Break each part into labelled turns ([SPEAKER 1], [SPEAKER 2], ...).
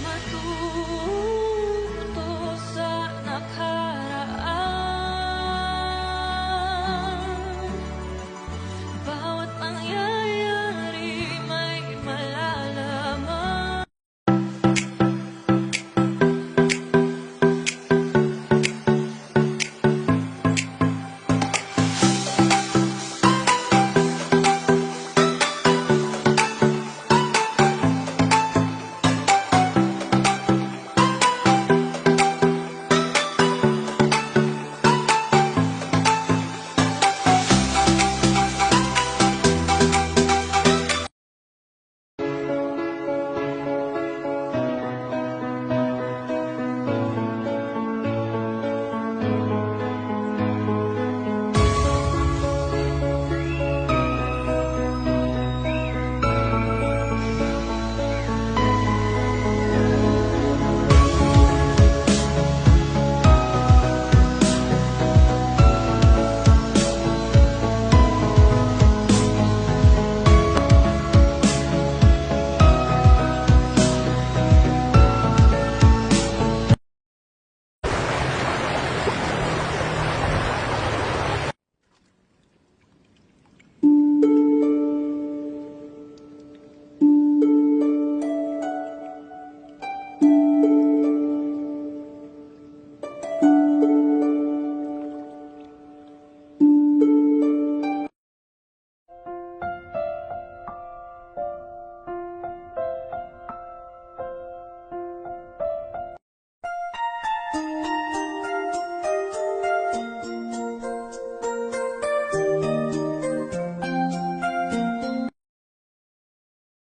[SPEAKER 1] Matuto sa nakaraan. Bawat pangyayari may malalaman.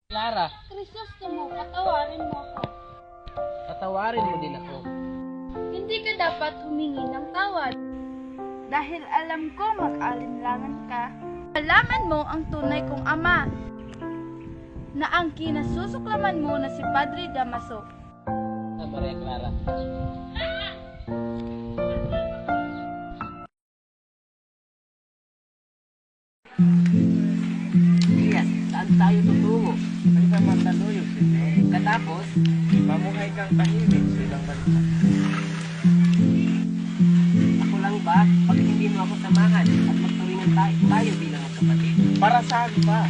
[SPEAKER 2] Clara,
[SPEAKER 3] Krisostomo, patawarin mo ako.
[SPEAKER 2] patawarin mo din ako.
[SPEAKER 3] Hindi ka dapat humingi ng tawad. Dahil alam ko mag-alinlangan ka. Alaman mo ang tunay kong ama na ang kinasusuklaman mo na si Padre Damaso.
[SPEAKER 2] Maria Clara. Yes, saan tayo tutungo? Ay sa Mandaluyong, Senyor. Katapos, mamuhay kang tahimik sa ibang bansa. Ako lang ba? Pag hindi mo ako samahan at magtuwingan tayo bilang magkapatid. Para saan ba?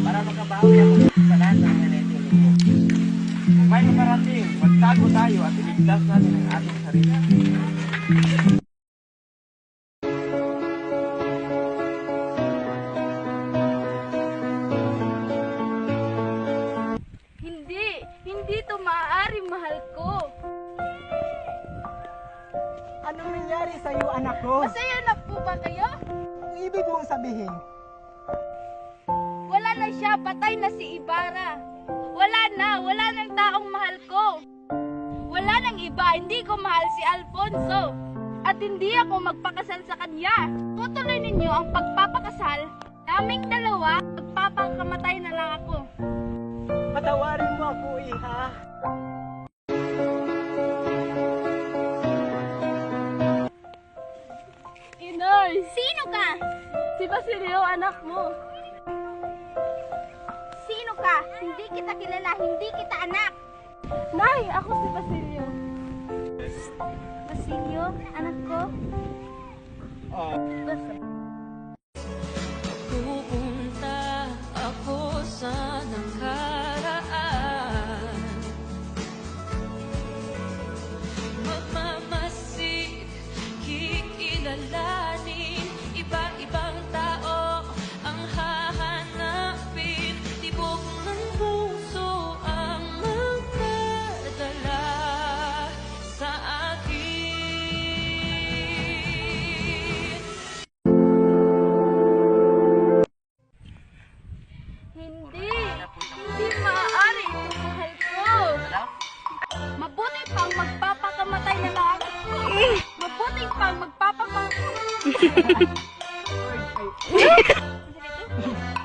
[SPEAKER 2] Para makabawi ako sa lahat ng mga naitulong mo. Kung may makarating, magtago tayo at iligtas natin ang ating sarili.
[SPEAKER 3] Hindi to maaari, mahal ko.
[SPEAKER 4] Anong nangyari sa iyo, anak ko?
[SPEAKER 3] Masaya na po ba kayo?
[SPEAKER 4] Ang ibig mong sabihin,
[SPEAKER 3] Wala na siya, patay na si Ibarra. Wala nang taong mahal ko. Wala nang iba, hindi ko mahal si Alfonso. At hindi ako magpakasal sa kanya. Tutuloy ninyo ang pagpapakasal. Naming dalawa, magpapakamatay na lang ako.
[SPEAKER 4] patawarin mo ako, iha.
[SPEAKER 3] Inoy! Sino ka? Si Basilio, anak mo. Sino ka? Hindi kita kilala, hindi kita anak. Nay, ako si Basilio. Basilio, anak ko?
[SPEAKER 1] Pupunta ako sa nakaraan. Magmamasid, kikilalanin. Iba-ibang tao ang hahanapin. Tibok ng puso ang magdadala sa akin.
[SPEAKER 3] Hindi maaari ito, mahal ko. Mabuti pang magpapakamatay na lang ako. Mabuti pang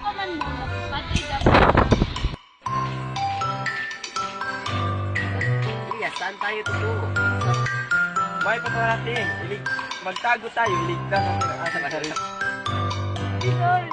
[SPEAKER 3] Kaman mo na, Padre Damaso.
[SPEAKER 2] Elias, saan tayo tutungo? May paparating. Magtago tayo, iligtas natin ang ating sarili.
[SPEAKER 3] Lord,